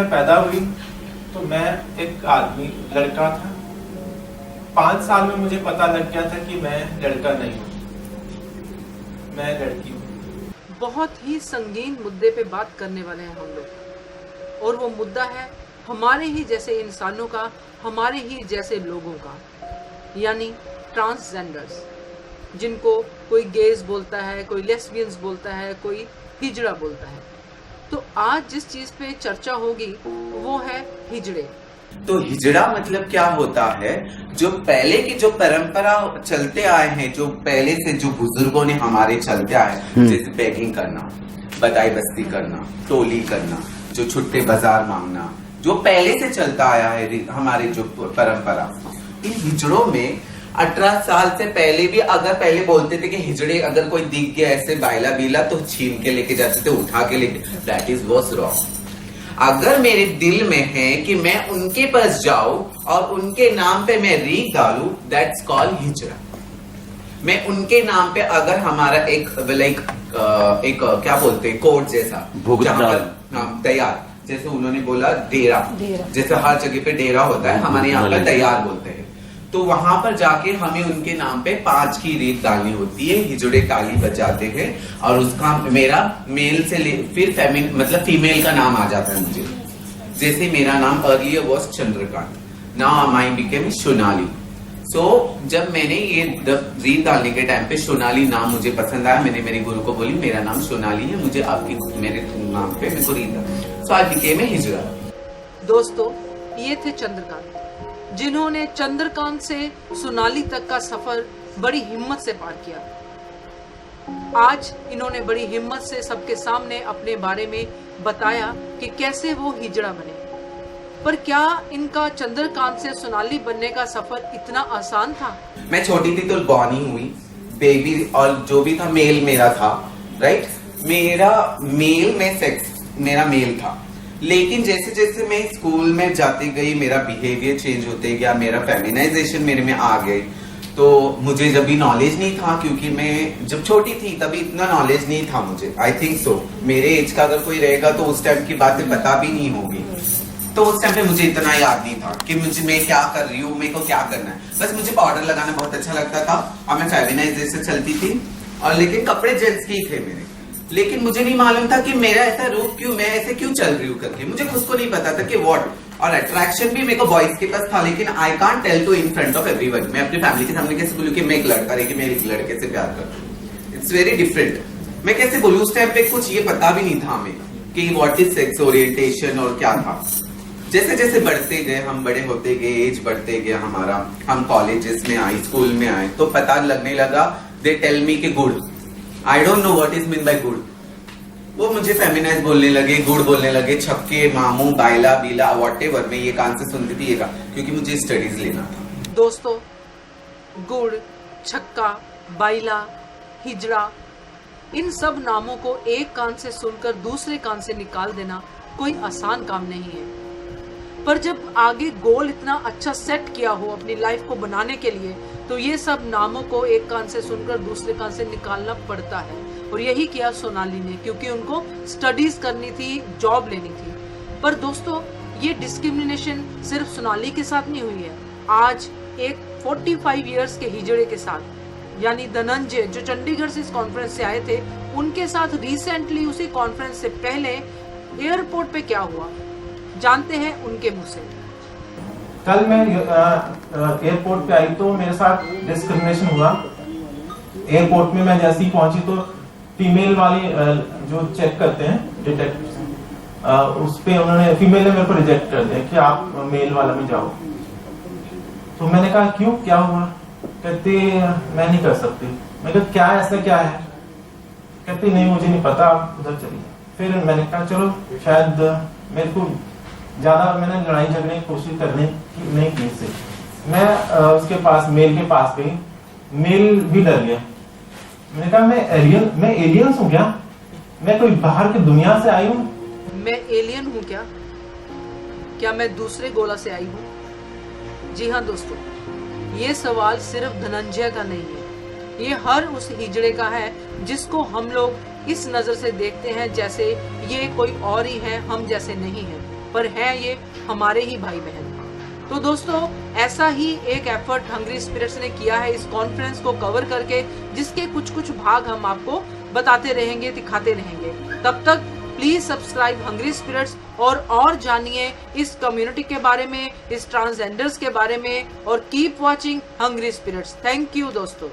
मैं पैदा हुई तो मैं एक आदमी लड़का था। 5 साल में मुझे पता लग गया था कि मैं लड़का नहीं हूँ, मैं लड़की हूँ। बहुत ही संगीन मुद्दे पे बात करने वाले हैं हम लोग, और वो मुद्दा है हमारे ही जैसे इंसानों का, हमारे ही जैसे लोगों का, यानी ट्रांसजेंडर्स, जिनको कोई गेज बोलता है, कोई लेस्बियंस बोलता है, कोई हिजड़ा बोलता है। तो आज जिस चीज पे चर्चा होगी वो है हिजड़े। तो हिजड़ा मतलब क्या होता है? जो पहले की जो परंपरा चलते आए हैं, जो पहले से जो बुजुर्गों ने हमारे चलते आए, जैसे बेगिंग करना, बदाई बस्ती करना, टोली करना, जो छुट्टे बाजार मांगना, जो पहले से चलता आया है हमारे जो परंपरा। इन हिजड़ों में 18 साल से पहले भी अगर पहले बोलते थे कि हिजड़े अगर कोई दिख गया ऐसे बाइला बीला तो छीन के लेके जाते थे, उठा के लेके, दैट इज वॉज रॉन्ग। अगर मेरे दिल में है कि मैं उनके पास जाऊं और उनके नाम पे मैं रीख डालूं, दैट्स कॉल्ड हिजड़ा। मैं उनके नाम पे अगर हमारा एक क्या बोलते हैं कोड जैसा तैयार, जैसे उन्होंने बोला डेरा, जैसे हर जगह पे डेरा होता है, हमारे यहाँ पर तैयार बोलते हैं। तो वहां पर जाके हमें उनके नाम पे 5 की रीत डालनी होती है, हिजड़े ताली बजाते हैं और उसका मेरा मेल से फिर मतलब फीमेल का नाम आ जाता है मुझे। जैसे मेरा नाम earlier was Chandrakant, now I became Sonali. So जब मैंने ये रीत डालने के टाइम पे सोनाली नाम मुझे पसंद आया, मैंने मेरे गुरु को बोली मेरा नाम सोनाली है, मुझे आपकी मेरे नाम पे मेरे को रीत डाल। सो आई बिकेम ए हिजड़ा। दोस्तों, ये थे चंद्रकांत, जिन्होंने चंद्रकांत से सोनाली तक का सफर बड़ी हिम्मत से पार किया। आज इन्होंने बड़ी हिम्मत से सबके सामने अपने बारे में बताया कि कैसे वो हिजड़ा बने। पर क्या इनका चंद्रकांत से सोनाली बनने का सफर इतना आसान था? मैं छोटी थी तो बॉर्न ही हुई बेबी, और जो भी था मेल मेरा था, राइट? मेरा मेल में सेक्स मेरा मेल था। लेकिन जैसे जैसे मैं स्कूल में जाती गई, मेरा बिहेवियर चेंज होते गया, मेरा फेमिनाइजेशन मेरे में आ गई। तो मुझे जब भी नॉलेज नहीं था, क्योंकि मैं जब छोटी थी तभी इतना नॉलेज नहीं था मुझे, आई थिंक सो। मेरे एज का अगर कोई रहेगा तो उस टाइम की बातें पता भी नहीं होगी। तो उस टाइम पे मुझे इतना याद नहीं था कि मुझे मैं क्या कर रही हूँ, मेरे को क्या करना है। बस मुझे पाउडर लगाना बहुत अच्छा लगता था और मैं फेमिनाइजेशन चलती थी, और लेकिन कपड़े जेंट्स के ही थे मेरे। लेकिन मुझे नहीं मालूम था कि मेरा ऐसा रूप क्यों, मैं ऐसे क्यों चल रही हूँ करके। मुझे खुद को नहीं पता था कि व्हाट, और अट्रैक्शन भी मेरे को बॉयज के पास था, लेकिन I can't tell to in front of everyone. मैं अपनी फैमिली के सामने कैसे बोलूं कि मैं एक लड़का रही, कि मैं एक लड़के से प्यार करती हूँ। It's very different. मैं कैसे बोलूं, उस टाइम पे कुछ ये पता भी नहीं था हमें कि व्हाट इज सेक्स ओरिएंटेशन और क्या था। जैसे जैसे बढ़ते गए, हम बड़े होते गए, एज बढ़ते गया हमारा, हम कॉलेजेस में आए, स्कूल में आए, तो पता लगने लगा। दे टेल मी कि गुड़, I don't know what is mean by गुड़। वो मुझे फेमिनाइज बोलने लगे, गुड़ बोलने लगे, छक्के, मामू, बाइला, बीला, व्हाटएवर। मैं ये कान से सुनती थी ये का, क्योंकि मुझे स्टडीज लेना था। दोस्तों, गुड़, छक्का, बाइला, हिजड़ा, इन सब नामों को एक कान से सुनकर दूसरे कान से निकाल देना कोई आसान काम नहीं है। पर जब आगे गोल इतना अच्छा सेट किया हो अपनी लाइफ को बनाने के लिए, तो ये सब नामों को एक कान से सुनकर दूसरे कान से निकालना पड़ता है। और यही किया सोनाली ने, क्योंकि उनको स्टडीज करनी थी, जॉब लेनी थी। पर दोस्तों, ये डिस्क्रिमिनेशन सिर्फ सोनाली के साथ नहीं हुई है। आज एक 45 इयर्स के हिजड़े के साथ, यानी धनंजय, जो चंडीगढ़ से इस कॉन्फ्रेंस से आए थे, उनके साथ रिसेंटली उसी कॉन्फ्रेंस से पहले एयरपोर्ट पे क्या हुआ, जानते हैं उनके मुंह से। कल मैं एयरपोर्ट पे आई तो मेरे साथ डिस्क्रिमिनेशन हुआ। एयरपोर्ट में मैं जैसे ही पहुंची तो फीमेल वाली जो चेक करते हैं डिटेक्ट, उस पे उन्होंने, फीमेल ने मेरे को रिजेक्ट कर दिया कि आप मेल वाला में जाओ। तो मैंने कहा क्यों, क्या हुआ? कहते मैं नहीं कर सकती। मैं कहा क्या ऐसा क्या है? कहती नहीं मुझे नहीं पता, आप उधर चलिए। फिर मैंने कहा चलो, शायद मेरे को ज्यादा, मैंने लड़ाई झगड़ने की कोशिश करने की नहीं की इससे। मैं उसके पास, मेल के पास गई, मेल भी डर गया। मैंने कहा मैं एलियंस हूँ क्या? मैं कोई बाहर की दुनिया से आई हूँ? मैं एलियन हूँ क्या? क्या मैं दूसरे गोला से आई हूँ? जी हाँ दोस्तों, ये सवाल सिर्फ धनंजय का नहीं है, ये हर उस हिजड़े का है जिसको हम लोग इस नजर से देखते हैं जैसे ये कोई और ही है, हम जैसे नहीं है। पर हैं ये हमारे ही भाई बहन। तो दोस्तों, ऐसा ही एक एफर्ट हंग्री स्पिरिट्स ने किया है इस कॉन्फ्रेंस को कवर करके, जिसके कुछ कुछ भाग हम आपको बताते रहेंगे, दिखाते रहेंगे। तब तक प्लीज सब्सक्राइब हंग्री स्पिरिट्स और जानिए इस कम्युनिटी के बारे में, इस ट्रांसजेंडर्स के बारे में, और keep watching hungry spirits. Thank you दोस्तों।